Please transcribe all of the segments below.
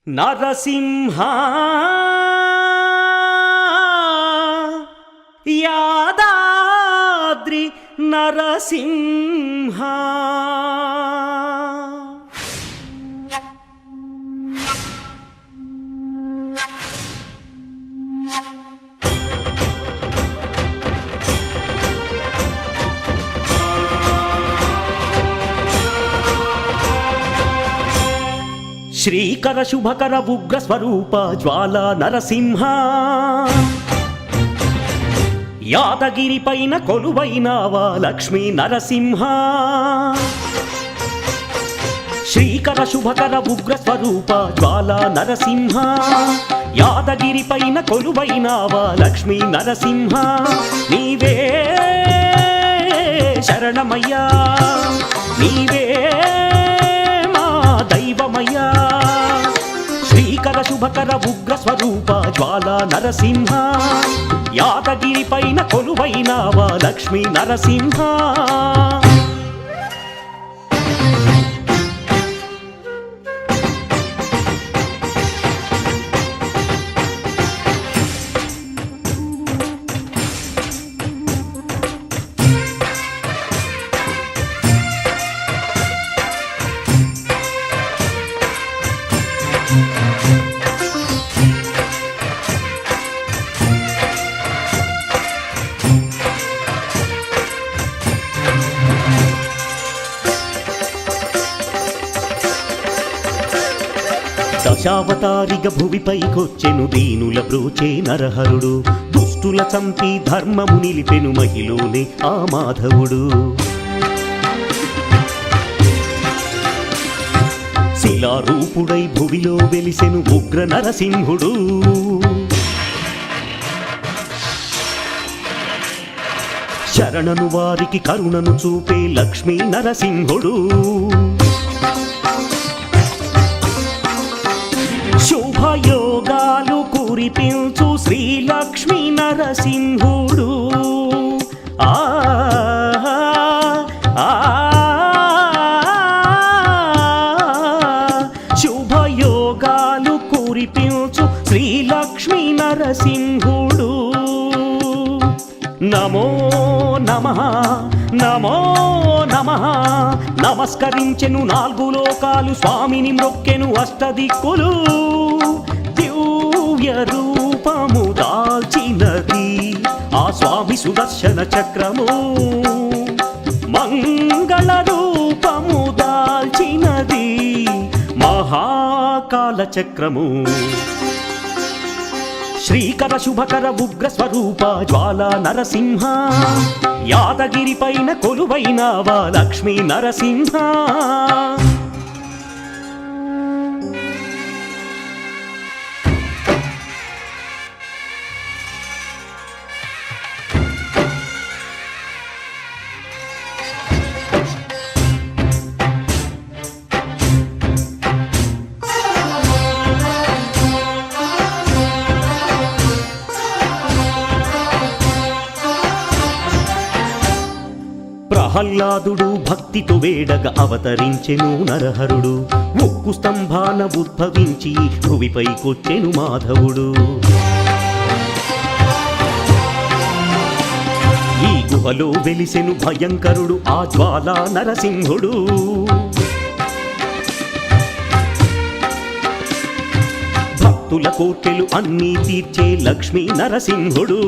నరసింహ యాదాద్రి నరసింహ శ్రీకర శుభకర ఉగ్ర స్వరూప జ్వాలా నరసింహ యాదగిరి పైన కొలువైనావా లక్ష్మీ నరసింహ శ్రీకర శుభకర ఉగ్ర స్వరూప జ్వాలా నరసింహ యాదగిరి పైన కొలువైనావా లక్ష్మీ నరసింహ నీవే శరణమయ్యా నీవే దైవమయ్యా శ్రీకర శుభకర ఉగ్ర స్వరూప జ్వాలా నరసింహ యాదగిరి పైన కొలువైనావా లక్ష్మీ నరసింహ దశావతారిగ భువిపైకొచ్చెను దీనుల బ్రోచే నరహరుడు దుష్టుల చంపి ధర్మము నిలిపెను మహిలోనే ఆ మాధవుడు శిలారూపుడై భువిలో వెలిసెను ఉగ్ర నరసింహుడు శరణను వారికి కరుణను చూపే లక్ష్మీ నరసింహుడు శుభయోగాలు కురిపించు శ్రీ లక్ష్మీ నరసింహుడు శుభయోగాలు కురిపించు శ్రీ లక్ష్మీ నరసింహుడు నమో నమః నమో నమః నమస్కరించెను నాలుగు లోకాలు స్వామిని మ్రొక్కెను అష్టదిక్కులు దివ్య రూపము దాల్చినది ఆ స్వామి సుదర్శన చక్రము మంగళ రూపము దాల్చినది మహాకాల చక్రము శ్రీకర శుభకర ఉగ్ర స్వరూప జ్వాలా నరసింహ యాదగిరి పైన కొలువైనావా లక్ష్మీ నరసింహ ప్రహ్లాదుడు భక్తితో వేడగ అవతరించెను నరహరుడు ఉక్కు స్తంభాన ఉద్భవించి భువిపైకొచ్చెను మాధవుడు ఈ గుహలో వెలిసెను భయంకరుడు ఆ జ్వాలా నరసింహుడు భక్తుల కోర్కెలు అన్నీ తీర్చే లక్ష్మీ నరసింహుడు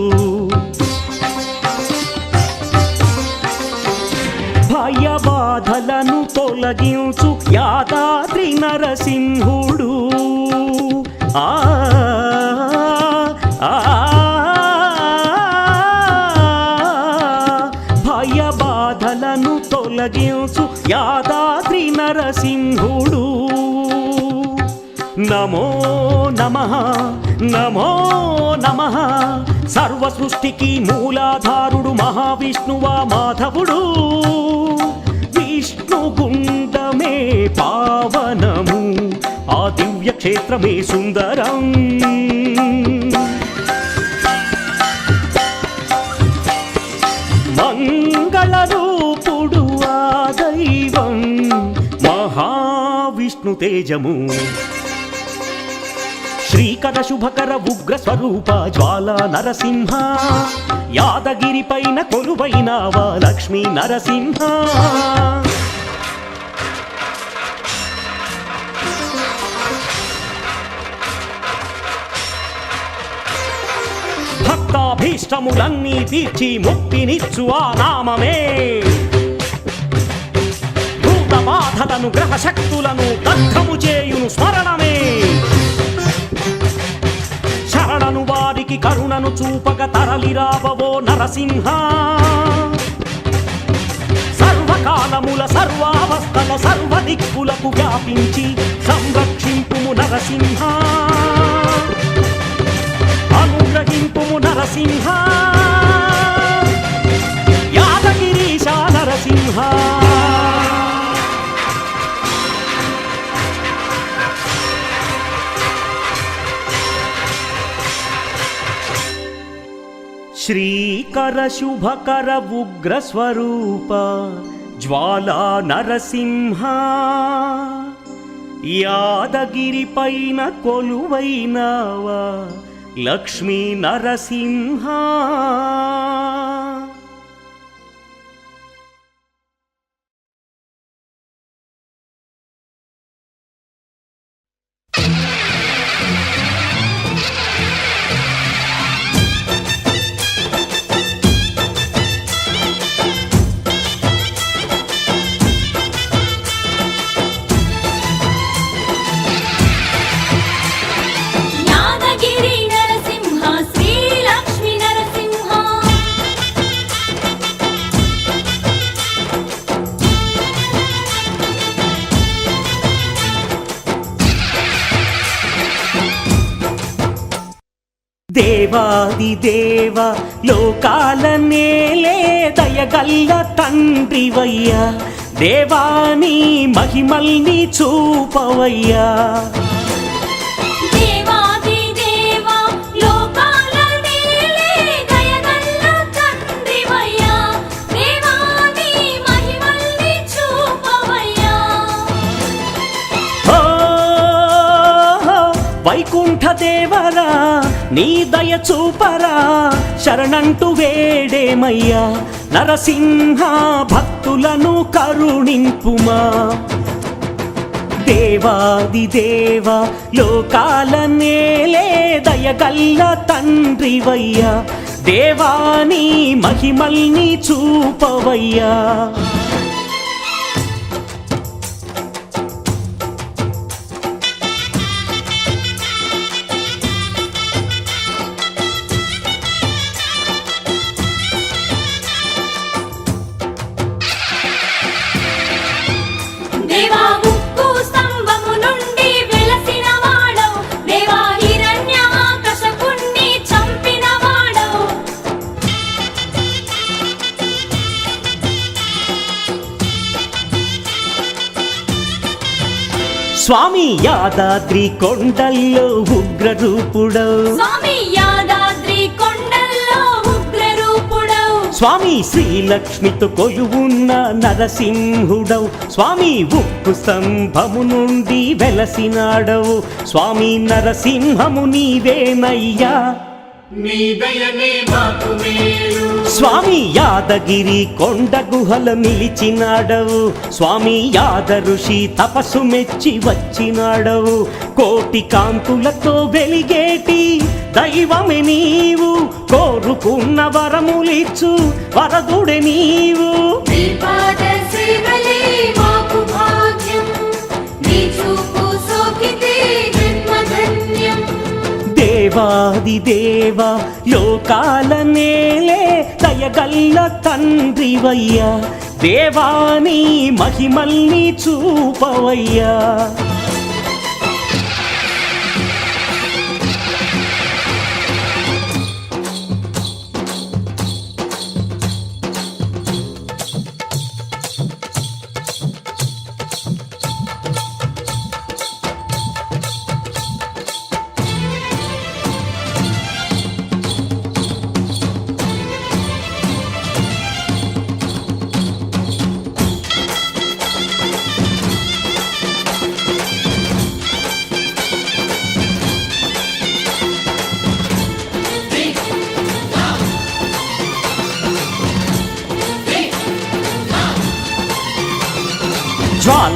భయ బాధలను తొలగించు యాదాద్రి నరసింహుడు భయ బాధలను తొలగించు యాదాద్రి నరసింహుడు నమో నమః నమో నమః సర్వ సృష్టికి మూలాధారుడు మహావిష్ణువా మాధవుడు విష్ణు గుండమే పావనము ఆ దివ్య క్షేత్రమే సుందరం మంగళ రూపుడు ఆ దైవం మహావిష్ణు తేజము శ్రీకర శుభకర ఉగ్ర స్వరూప జ్వాలా నరసింహ యాదగిరి పైన కొలువైనావా లక్ష్మీ నరసింహ భక్తాభీష్టములన్నీ తీర్చి ముక్తినిచ్చు ఆ నామమే భూత బాధలను గ్రహ శక్తులను దగ్ధము చేయును స్మరణమే శరణను వారికి కరుణను చూపక తరలిరావవో నరసింహ సర్వకాలముల సర్వావస్థల సర్వ దిక్కులకు వ్యాపించి సంరక్షింపుము నరసింహ అనుగ్రహింపుము నరసింహ యాదగిరీశ నరసింహ శ్రీకర శుభకర ఉగ్ర స్వరూప జ్వాలా నరసింహ యాదగిరి పైన కొలువైనావా లక్ష్మీ నరసింహ దేవాది దేవ లోకాల నేలే దయగల్ల తండ్రివయ్యా దేవాని మహిమల్ని చూపవయ్యా దేవాది దేవ లోకాల నేలే దయగల్ల తండ్రివయ్యా దేవాని మహిమల్ని చూపవయ్యా వైకుంఠ దేవరా నీ దయ చూపరా శరణంటూ వేడేమయ్యా నరసింహ భక్తులను కరుణింపుమా దేవాది దేవ లోకాల నేలే దయగల్ల తండ్రివయ్యా దేవాని మహిమల్ని చూపవయ్యా స్వామి యాదాద్రి కొండల్లో ఉగ్ర రూపుడవు స్వామి యాదాద్రి కొండల్లో ఉగ్ర రూపుడవు స్వామి శ్రీలక్ష్మితో కొలువున్న నరసింహుడవు స్వామి ఉక్కు స్తంభము నుండి వెలసినాడవు స్వామి నరసింహము నీవేనయ్యా నీ దయనే మాకు మేలు స్వామి యాదగిరి కొండ గుహల నిలిచినాడవు స్వామి యాద ఋషి తపస్సు మెచ్చి వచ్చినాడవు కోటి కాంతులతో వెలిగేటి దైవమే నీవు కోరుకున్న వరములిచ్చు వరదుడే నీవు నీ పాద సేవలే మాకు భాగ్యం నీ చూపు సోకితే జన్మధన్యం దేవాది దేవ లోకాల నేలే దయగల్ల తండ్రివయ్యా దేవాని మహిమల్ని చూపవయ్యా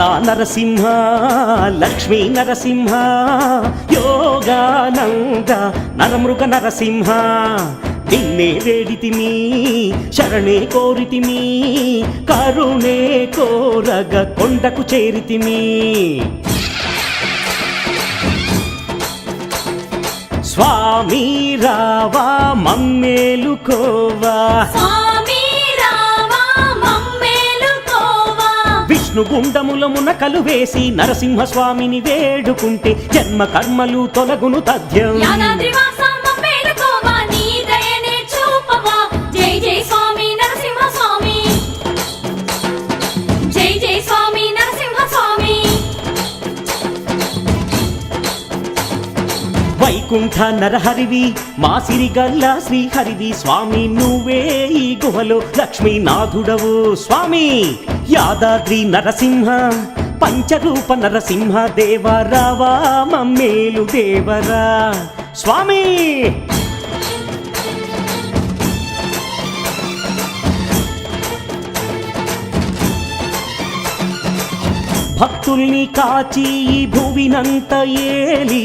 జ్వాలా నరసింహ లక్ష్మీ నరసింహ యోగానంద నరమృగ నరసింహ నిన్నే వేడితిమి శరణే కోరితిమి కరుణే కోరగ కొండకు చేరితిమి స్వామి రావా మమ్మేలుకోవా స్వామి రావా మమ్మేలుకోవా విష్ణు గుండముల మునకలు వేసి నరసింహ స్వామిని వేడుకుంటే జన్మ కర్మలు తొలగును తథ్యం యాదాద్రి వాస మమ్మేలుకోవా నీ దయనే చూపవా జై జై స్వామి నరసింహ స్వామి జై జై స్వామి నరసింహ స్వామి వైకుంఠ నరహరివి మా సిరిగల్ల శ్రీహరివి స్వామి నువ్వే ఈ గుహలో లక్ష్మీనాథుడవు స్వామి యాదాద్రి నరసింహ పంచరూప నరసింహ దేవరావా మమ్మేలు దేవరా స్వామి భక్తుల్ని కాచి ఈ భువినంత ఏలి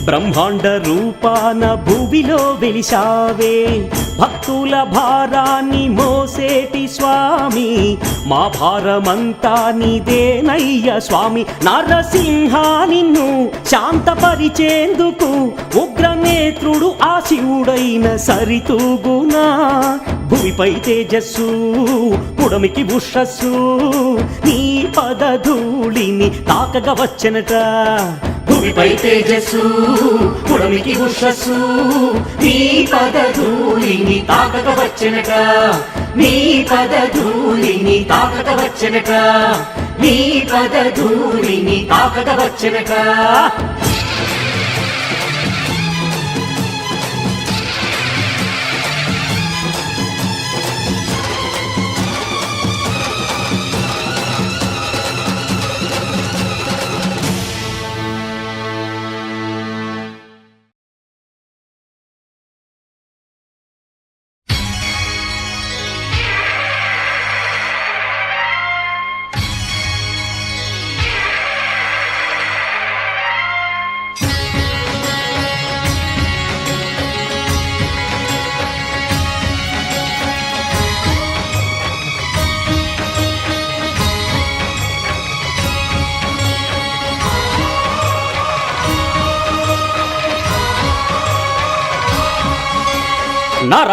బ్రహ్మాండ రూపాన భువిలో వెలిశావే భక్తుల భారాన్ని మోసేటి స్వామి మా భారమంతా నీదేనయ్య స్వామి నరసింహ నిన్ను శాంతపరిచేందుకు ఉగ్రనేత్రుడు ఆ శివుడైన సరితూగునా భూమిపై తేజస్సు పుడమికి ఉషస్సు నీ పదధూళిని తాకగా వచ్చనట భూమిపై తేజస్సు పుడమికి ఉషస్సు నీ పదధూళిని తాకగా వచ్చనట నీ పదధూళిని తాకగా వచ్చనట నీ పదధూళిని తాకగా వచ్చనట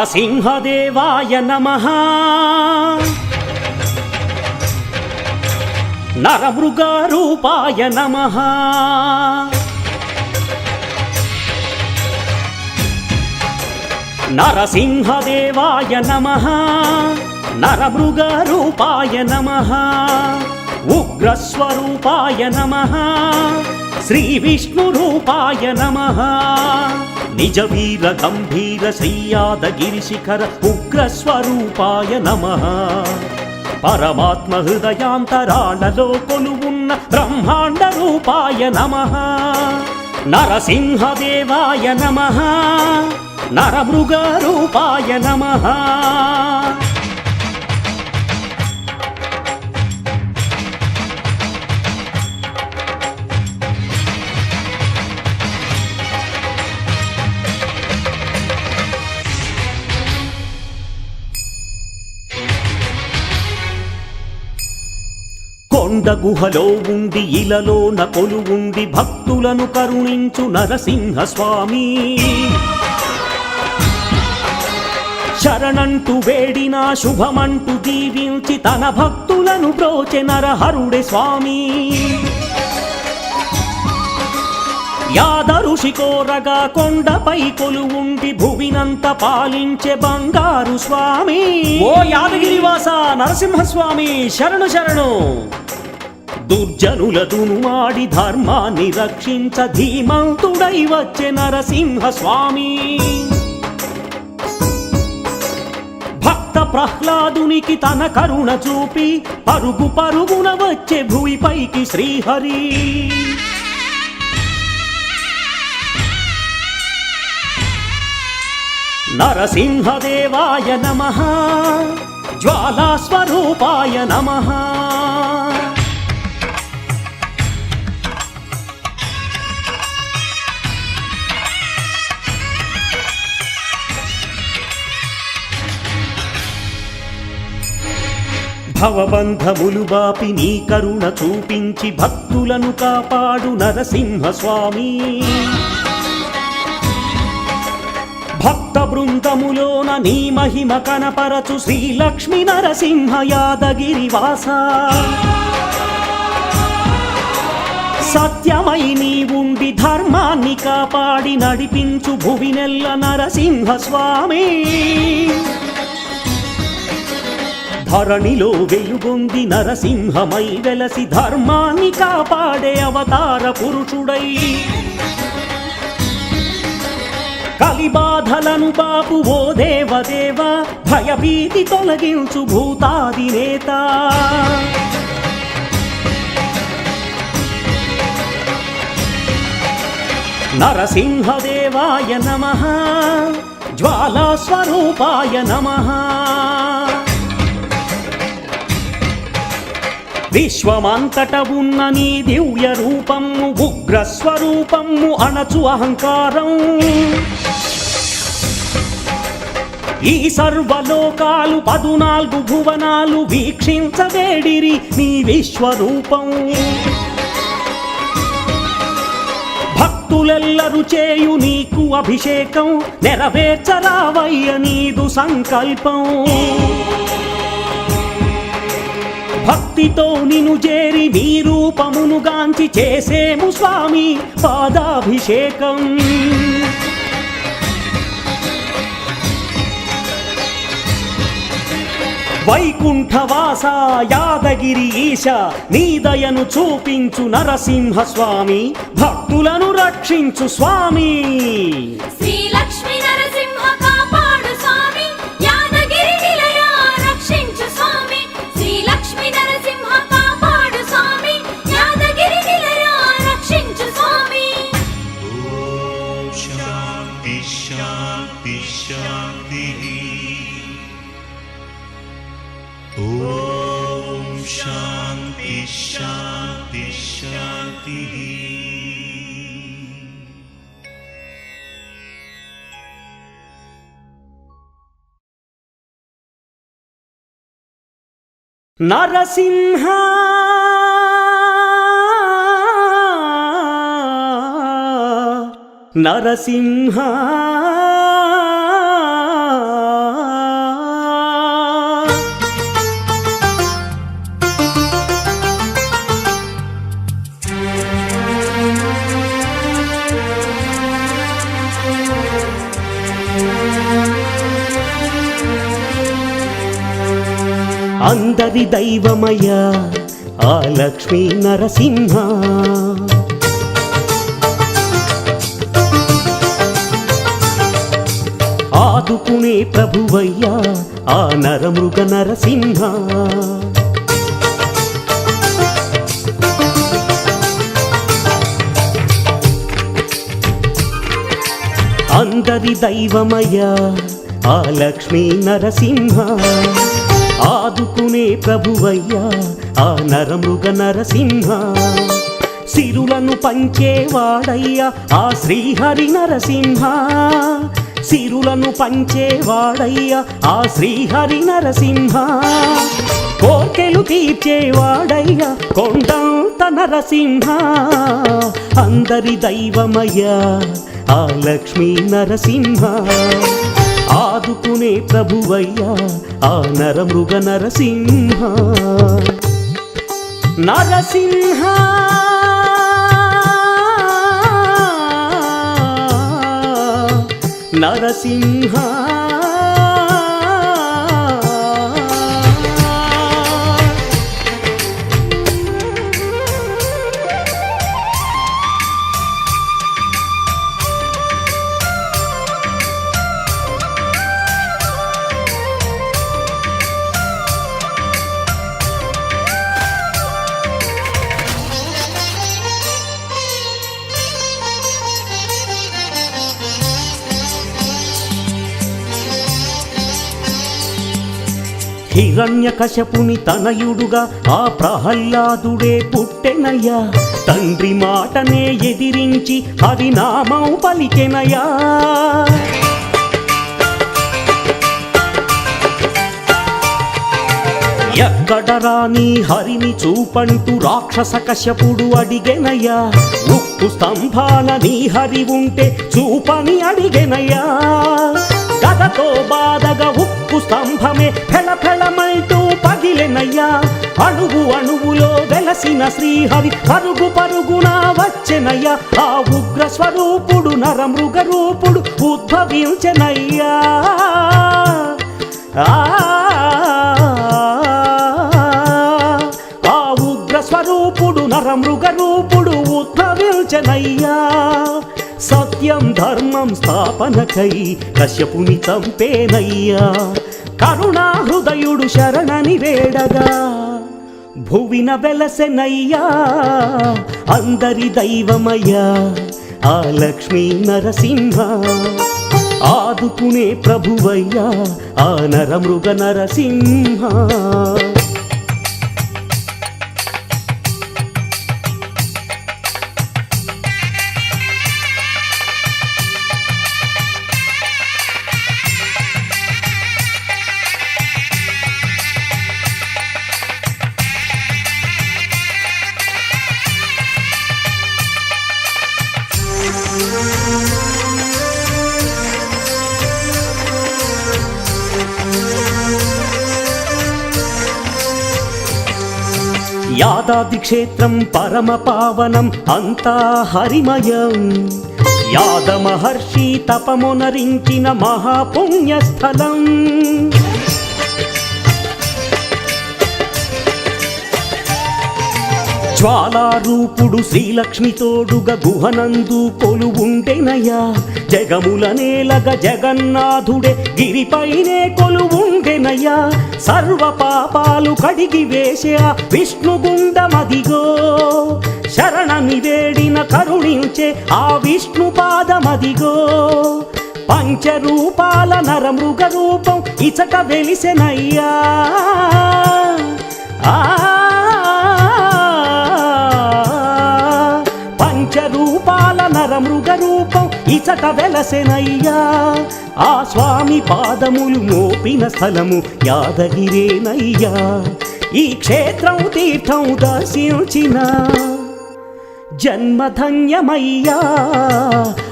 నరసింహదేవాయ నమః నరమృగరూపాయ నమః నరసింహదేవాయ నమః నరమృగరూపాయ నమః ఉగ్రస్వరూపాయ నమః శ్రీవిష్ణురూపాయ నమః నిజ వీర గంభీర శ్రీయాదగిరి శిఖర ఉగ్రస్వరూపాయ నమః పరమాత్మ హృదయాంతరాళలో కొలువున్న బ్రహ్మాండ రూపాయ నమః నరసింహదేవాయ నమః నరమృగరూపాయ నమః కొండ గుహలో ఉండి ఇలలోన కొలువుండి భక్తులను కరుణించు నరసింహ స్వామి శరణంటూ వేడినా శుభమంటూ దీవించి తన భక్తులను బ్రోచె నరహరుడే స్వామి యాద ఋషి కోరగా కొండపై కొలువుండి భువినంత పాలించే బంగారు స్వామి ఓ యాదగిరివాస నరసింహస్వామి శరణు శరణు దుర్జనుల దునుమాడి ధర్మాన్ని రక్షించ ధీమంతుడై వచ్చే నరసింహ స్వామి భక్త ప్రహ్లాదునికి తన కరుణ చూపి పరుగు పరుగున వచ్చే భూమిపైకి శ్రీహరి నరసింహదేవాయ నమః జ్వాలాస్వరూపాయ నమః భవబంధములు బాపి నీ కరుణ చూపించి భక్తులను కాపాడు నరసింహస్వామి భక్త బృందములోన నీ మహిమ కనపరచు శ్రీలక్ష్మీ నరసింహ యాదగిరి వాస సత్యమై నీ ఉండి ధర్మాన్ని కాపాడి నడిపించు భువినెల్ల నరసింహస్వామి ధరణిలో వెలుగొంది నరసింహమై వెలసి ధర్మాన్ని కాపాడే అవతార పురుషుడై కలిబాధలను బాపు ఓ దేవదేవ భయభీతి తొలగించు భూతాదినేత నరసింహదేవాయ నమః జ్వాలాస్వరూపాయ నమః విశ్వమంతట ఉన్న నీ దివ్య రూపము ఉగ్రస్వరూపము అణచు అహంకారం ఈ సర్వలోకాలు 14 భువనాలు వీక్షించవేడిరి నీ విశ్వరూపం భక్తులెల్లరు చేయు నీకు అభిషేకం నెరవేర్చరావయ్య నీదు సంకల్పం భక్తితో నిను చేరి నీ రూపమును గాంచి చేసేము స్వామి పాదాభిషేకం వైకుంఠవాస యాదగిరి ఈశ నీ దయను చూపించు నరసింహస్వామి భక్తులను రక్షించు స్వామి శ్రీలక్ష్మీ నరసింహ కాపాడు స్వామి యాదగిరి నిలయ రక్షించు స్వామి శ్రీలక్ష్మీ నరసింహ కాపాడు స్వామి యాదగిరి నిలయ రక్షించు స్వామి శాంతి శాంతి శాంతి ఓం శాంతి శాంతి శాంతి నరసింహ నరసింహ అందరి దైవమయ ఆ లక్ష్మీ నరసింహ ఆదుకునే ప్రభువయ్యా ఆ నరమృగ నరసింహ అందరి దైవమయ ఆ లక్ష్మీ నరసింహ ఆదుకునే ప్రభువయ్యా ఆ నరమృగ నరసింహ సిరులను పంచేవాడయ్యా ఆ శ్రీహరి నరసింహ సిరులను పంచేవాడయ్యా ఆ శ్రీహరి నరసింహ కోర్కెలు తీర్చేవాడయ్యా కొండంత నరసింహ అందరి దైవమయ్యా ఆ లక్ష్మీ నరసింహ ఆదుకునే ప్రభువయ్యా ఆ నరమృగ నరసింహ నరసింహ నరసింహ హిరణ్యకశపుని తనయుడుగా ఆ ప్రహ్లాదుడే పుట్టెనయ్యా తండ్రి మాటనే ఎదిరించి హరినామం పలికెనయ్యా ఎక్కడరా నీ హరిని చూపంటూ రాక్షస కశ్యపుడు అడిగెనయ్యా. ఉక్కు స్తంభాన నీ హరి ఉంటే చూపని అడిగెనయ్యా. గదతో బాధగా ఉక్కు స్తంభమే ఫెళఫెళమంటూ పగిలెనయ్యా. అణువు అణువులో వెలసిన శ్రీహరి పరుగు పరుగున వచ్చెనయ్యా. ఆ ఉగ్ర స్వరూపుడు నరమృగ రూపుడు ఉద్భవించెనయ్యా. ఆ ఉగ్ర స్వరూపుడు నరమృగ రూపుడు ఉద్భవించెనయ్యా. సత్యం ధర్మం స్థాపనకై కశ్యపుని చంపేనయ్యా. కరుణా హృదయుడు శరణని వేడగా భువిన వెలసెనయ్యా. అందరి దైవమయ్యా ఆ లక్ష్మీ నరసింహ. ఆదుకునే ప్రభువయ్యా ఆ నరమృగ నరసింహ. యాదాద్రి క్షేత్రం పరమ పావనం అంతా హరిమయం. యాద మహర్షి తపమునరించిన మహాపుణ్యస్థలం. జ్వాలారూపుడు శ్రీలక్ష్మి తోడుగా గుహనందు కొలువుండెనయ్యా. జగముల నేలగ జగన్నాథుడే గిరిపైనే కొలువుండెనయ్యా. సర్వ పాపాలు కడిగి వేసే ఆ విష్ణుగుండమదిగో. శరణని వేడిన కరుణించే ఆ విష్ణు పాదమదిగో. పంచరూపాల నరమృగ రూపం ఇచట వెలిసెనయ్యా. పంచరూపాల నరమృగ రూపం ఇచట వెలసెనయ్యా. ఆ స్వామి పాదములు మోపిన స్థలము యాదగిరేనయ్యా. ఈ క్షేత్రం తీర్థం దర్శించిన జన్మధన్యమయ్యా.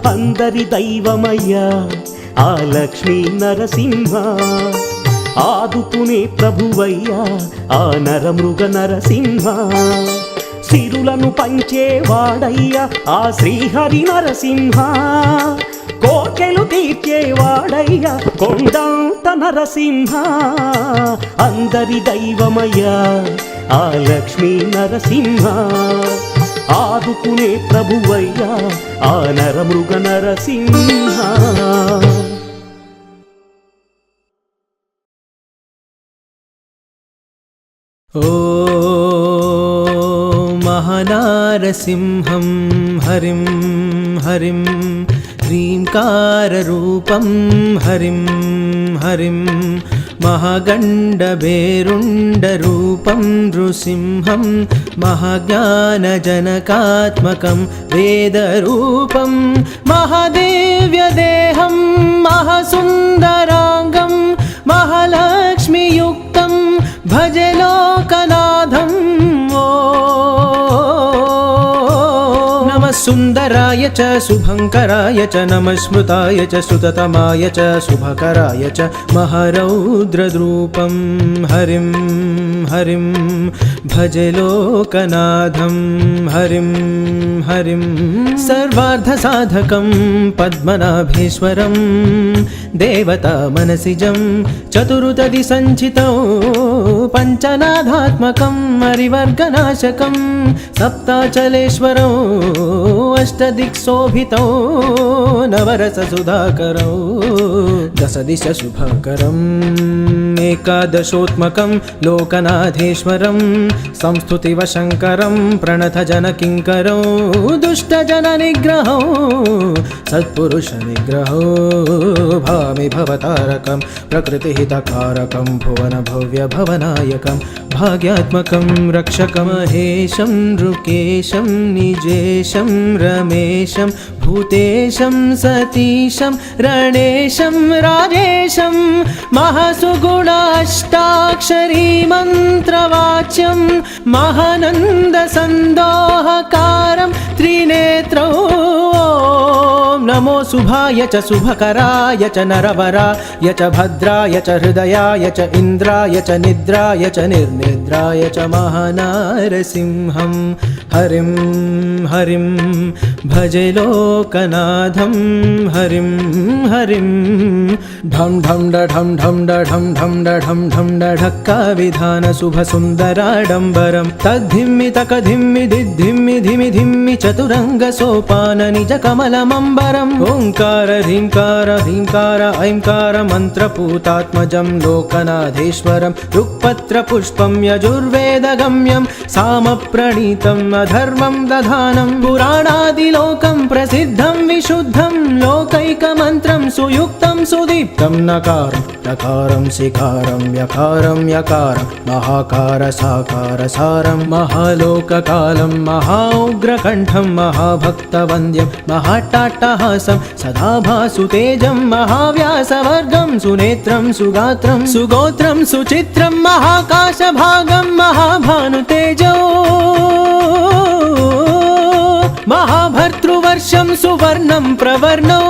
అందరి దైవమయ్యా ఆ లక్ష్మీ నరసింహ. ఆదుకునే ప్రభువయ్యా ఆ నరమృగ నరసింహ. సిరులను పంచేవాడయ్యా ఆ శ్రీహరి నరసింహ. కోకెలు తీర్చేవాడయ్యా కొండంత నరసింహ. అందరి దైవమయ్యా ఆ లక్ష్మీ నరసింహ. ఆదుకునే ప్రభువయ్యా ఆ నరమృగ నరసింహ. ఓ మహానారసింహం హరిం హరిం హ్రీంకారరూపం హరిం హరిం మహాగండభేరుండరూపం నృసింహం మహాజ్ఞానజనకాత్మకం వేదరూపం మహాదేవ్యదేహం మహాసుందరాంగం మహాలక్ష్మియుక్తం భజే లోకనాథం. ఓ నమః సుందరాయ చ శుభంకరాయ చ నమః స్మృతాయ చ సుతతమాయ చ శుభకరాయ చ మహారౌద్రద్రూపం హరిం హరిం భజే లోకనాథం హరిం హరిం. సర్వార్థసాధకం పద్మనాభేశ్వరం దేవతా మనసిజం చతురుతది సంచితం పంచనాథాత్మకం హరివర్గనాశకం సప్తాచలేశ్వరం అష్టదిక్శోభితం నవరస సుధాకరం దశదిశ శుభకరం ఏకాదశోత్మకం లోకనాథేశ్వరం సంస్థుతివ శంకరం ప్రణత జన కింకరం దుష్టజన నిగ్రహం సత్పురుష నిగ్రహో భామి భవతారకం ప్రకృతిహితకారకం భువన భవ్య భవనాయకం భాగ్యాత్మకం రక్షకమహేశం నృకేశం నిజేశం రమేశం భూతేశం సతీశం రణేశం రాజేశం మహాసుగుణాష్టాక్షరీ మంత్రవాచ్యం మహానంద సందోహకారం త్రినేత్రౌ నమో శుభాయ చ శుభకరాయ చ నరవరాయ చ భద్రాయ చ హృదయాయ చ ఇంద్రాయ చ నిద్రాయ చ నిర్నిద్రాయ చ మహానారసింహం హరిం హరిం భజే లోకనాథం హరిం హరిం ఢం ఢం ఢం ఢం ఢం ఢం ఢం ఢం ఢక్క విధాన శుభ సుందరాడంబరం తద్ధిమ్మి తకధిమ్మి దిద్ధిమ్మి ధిమి ధిమ్మి చతురంగ సోపాన నిజ కమలమంబరం ఓంకార హ్రీంకార హ్రీంకార ఐంకార మంత్రపూతాత్మజం లోకనాథేశ్వరం రుక్పత్ర పుష్పం యజుర్వేద గమ్యం సామ ప్రణీతం అధర్మం దధానం పురాణాదిలోకం ప్రసిద్ధం విశుద్ధం లోకైక మంత్రం సుయుక్తం సుదీప్తం నకారం నకారం శికారం యకారం యకారం మహాకార సాకార సారం మహాలోకకాలం మహాఉగ్రకంఠం మహాభక్తవంద్యం మహాట్టాట్టహాసం సదా భాసుతేజం మహావ్యాసవర్గం సునేత్రం సుగాత్రం సుగోత్రం సుచిత్రం మహాకాశభాగం మహాభానుతేజో మహాభర్తృవర్షం సువర్ణం ప్రవర్ణో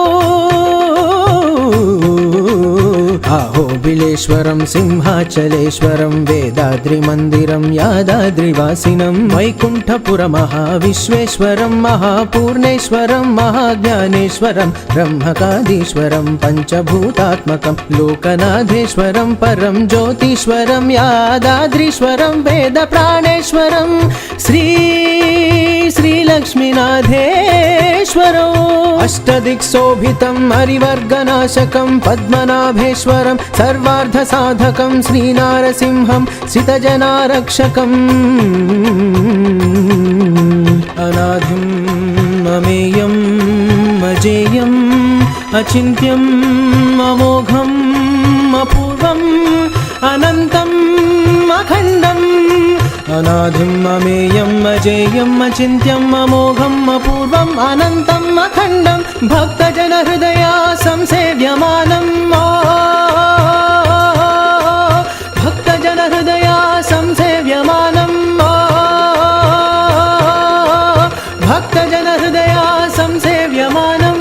అహోబిలేశ్వరం సింహాచలేశ్వరం వేదాద్రిమందిరం యాదాద్రివాసినం వైకుంఠపుర మహావిశ్వేశ్వరం మహాపూర్ణేశ్వరం మహాజ్ఞానేశ్వరం బ్రహ్మకాదీశ్వరం పంచభూతాత్మకం లోకనాథేశ్వరం పరం జ్యోతిశ్వరం యాదాద్రీశ్వరం వేద ప్రాణేశ్వరం శ్రీలక్ష్మీనాథేశ్వరం అష్టదిక్శోభితం హరివర్గనాశకం పద్మనాభేశ్వరం సర్వార్థసాధకం శ్రీనారసింహం సితజనారక్షకం అనాథం అమేయం అజేయం అచింత్యం అమోఘం అపూర్వం అనంతం అఖండం అనాదిం అమేయం అజేయం అచింత్యం అమోఘం అపూర్వం అనంతం అఖండం భక్తజన హృదయ సంసేవ్యమానం భక్తజన హృదయ సంసేవ్యమానం భక్తజన హృదయ సంసేవ్యమానం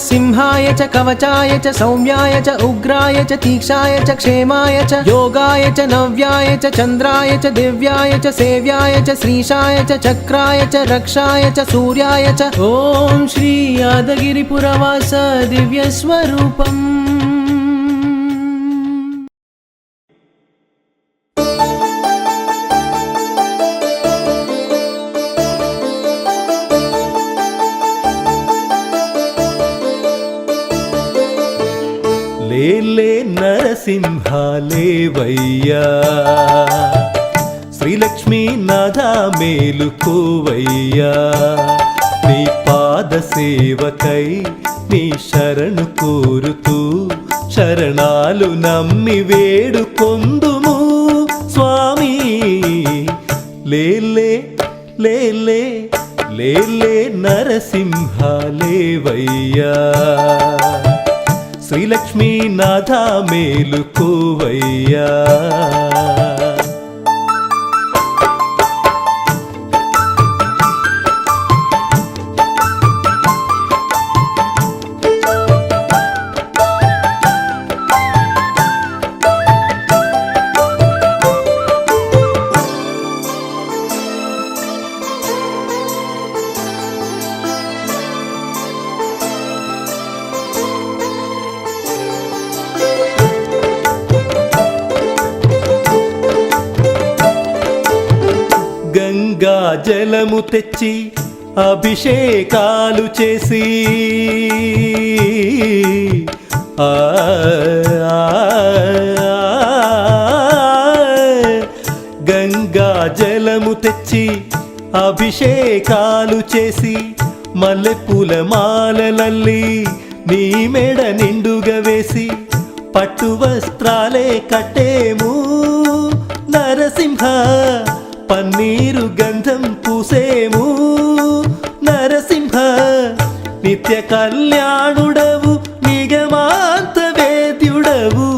సింహాయ చ కవచాయ చ సౌమ్యాయ చ ఉగ్రాయ చ తీక్షాయ చ క్షేమాయ చ యోగాయ చ నవ్యాయ చ చంద్రాయ చ దివ్యాయ చ సేవ్యాయ చ శ్రీశాయ చ చక్రాయ చ రక్షాయ చ సూర్యాయ చ ఓం శ్రీ యాదగిరిపురవాస దివ్య స్వరూపం. లేలే నరసింహాలేవయ్యా శ్రీలక్ష్మీనాథ మేలుకోవయ్యా నీ పాద సేవకై నీ శరణు కోరుతూ శరణాలు నమ్మి వేడుకొందుము స్వామి. లేలే లేలే లేలే నరసింహాలేవయ్యా శ్రీలక్ష్మీనాథ మేలుకోవయ్యా. గంగా జలము తెచ్చి అభిషేకాలు చేసి అభిషేకాలు చేసి మల్లెపూల మాలలల్లి నీ మెడ నిండుగా వేసి పట్టు వస్త్రాలే కట్టేము నరసింహ పన్నీరు గంధం పూసేము నరసింహ నిత్య కళ్యాణుడవు నిగమాంత వేద్యుడవు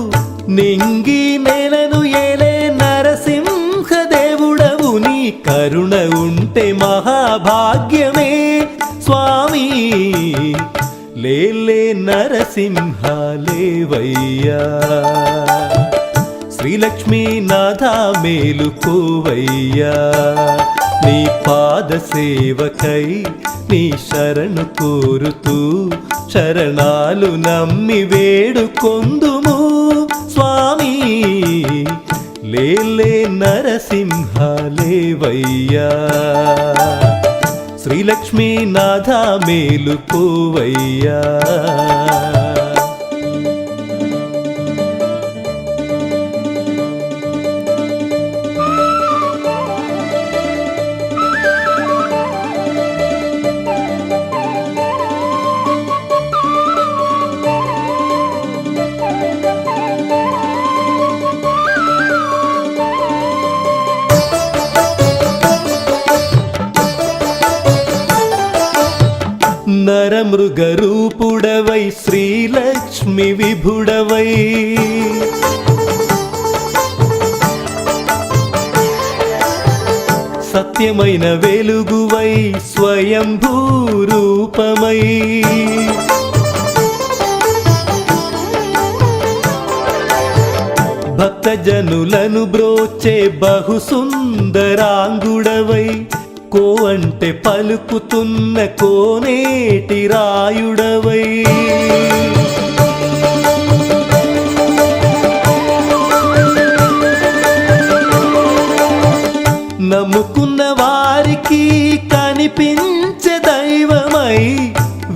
నింగి నేలను ఏలే నరసింహ దేవుడవు నీ కరుణ ఉంటే మహాభాగ్యమే స్వామి లేలే నరసింహ లేవయ్యా శ్రీలక్ష్మీనాథ మేలుకోవయ్యా నీ పాద సేవకై నీ శరణు కోరుతూ శరణాలు నమ్మి వేడుకొందుము స్వామి లేలే నరసింహ లేవయ్యా శ్రీలక్ష్మీనాథ మేలుకోవయ్యా నరమృగరూపుడవై శ్రీలక్ష్మి విభుడవై సత్యమైన వెలుగువై స్వయంభూరూపమై భక్తజనులను బ్రోచే బహుసుందరాంగుడవై కో అంటే పలుకుతున్న కోనేటి రాయుడవై నమ్ముకున్న వారికి కనిపించే దైవమై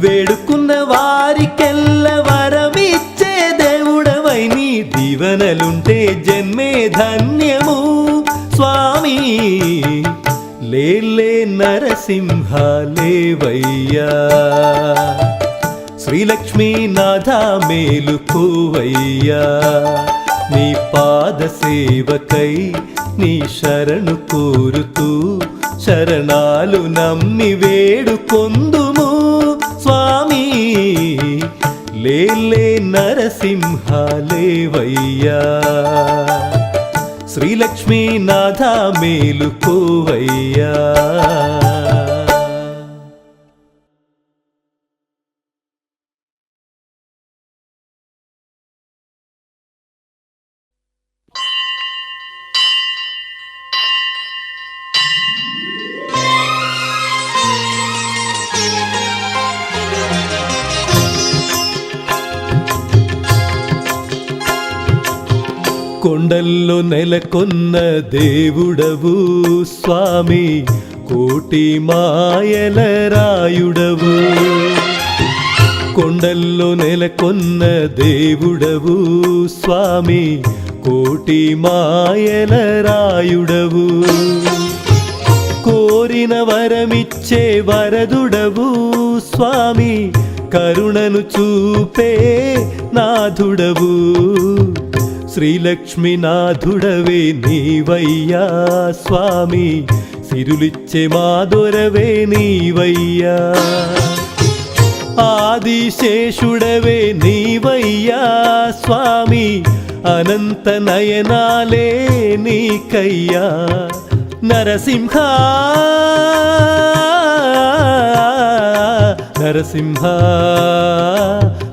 వేడుకున్న వారికెల్ల వరమిచ్చే దేవుడవై నీ దీవెనలుంటే జన్మే ధన్యము స్వామి లేలే నరసింహ లేవయ్యా శ్రీలక్ష్మీనాథ మేలుకోవయ్యా నీ పాద సేవకై నీ శరణు కోరుతూ శరణాలు నమ్మి వేడుకొందుము స్వామి లేలే నరసింహ లేవయ్యా శ్రీలక్ష్మీనాథ మేలుకోవయ్యా కొండల్లో నెలకొన్న దేవుడవు స్వామి కోటి మాయల రాయుడవు కొండల్లో నెలకొన్న దేవుడవు స్వామి కోటి మాయల రాయుడవు కోరిన వరమిచ్చే వరదుడవు స్వామి కరుణను చూపే నాథుడవు శ్రీలక్ష్మీనాథుడవే నీవయ్యా స్వామి సిరులిచ్చే మాధురవే నీవయ్యా ఆదిశేషుడవే నీవయ్యా స్వామి అనంత నయనాలే నీకయ్యా నరసింహ నరసింహ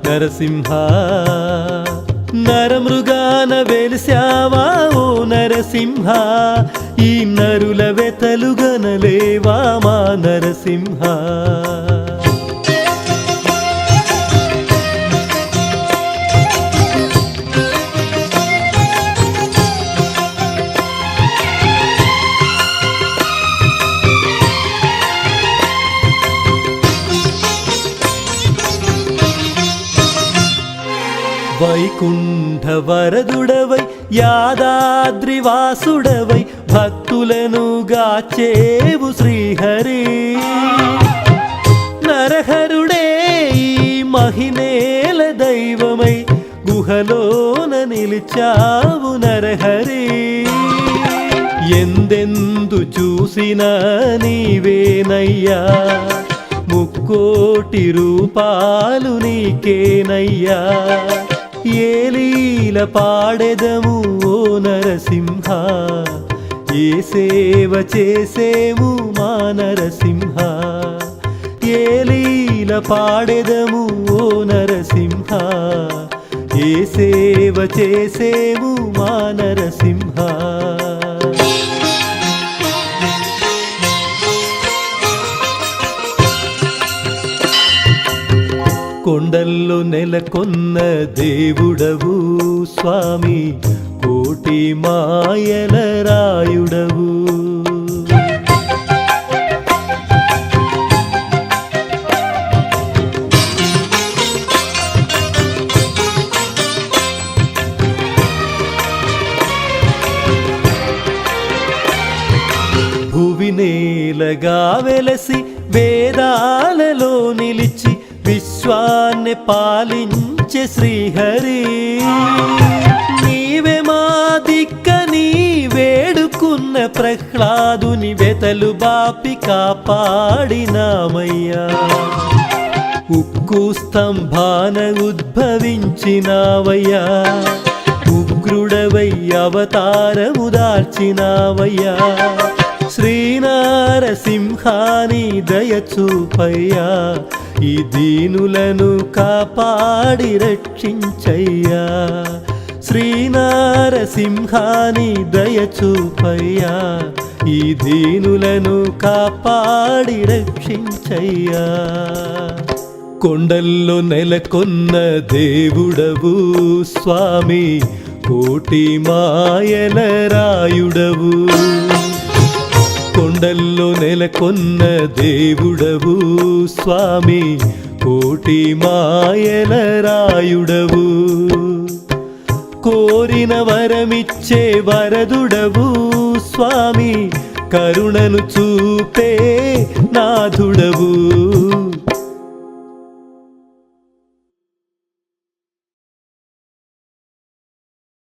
నరసింహ నరమృగాన వెలిసావా ఓ నరసింహ ఈ నరుల వెతలుగనలేవా మా నరసింహ వైకుంఠవరదుడవై యాదాద్రివాసుడవై భక్తులను గాచేవు శ్రీహరి నరహరుడే ఈ మహినేల దైవమై గుహలోన నిలిచావు నరహరి ఎందెందు చూసినా నీవేనయ్యా ముక్కోటి రూపాలు నీకేనయ్యా ఏ లీల పాడెదము ఓ నరసింహ ఏ సేవ చేసేము మా నరసింహ ఏ లీల పాడెదము ఓ నరసింహ ఏ సేవ చేసేము మా నరసింహ కొండల్లో నెలకొన్న దేవుడవు స్వామి కోటి మాయల రాయుడవు భువి నేలగా వెలసి వేదాలలో నిలిచి విశ్వాన్ని పాలించే శ్రీహరి నీవే మా దిక్కని వేడుకున్న ప్రహ్లాదుని వెతలు బాపి కాపాడినామయ్యా ఉక్కు స్తంభాన ఉద్భవించినావయ్యా ఉగ్రుడవై అవతారము దాల్చినావయ్యా శ్రీనారసింహాని దయచూపయ్యా ఈ దీనులను కాపాడి రక్షించయ్యా శ్రీనారసింహాని దయచూపయ్యా ఈ దీనులను కాపాడి రక్షించయ్యా కొండల్లో నెలకొన్న దేవుడవు స్వామి కోటి మాయల రాయుడవు కొండల్లో నెలకొన్న దేవుడవు స్వామి కోటి మాయల రాయుడవు కోరిన వరమిచ్చే వరదుడవు స్వామి కరుణను చూపే నాథుడవు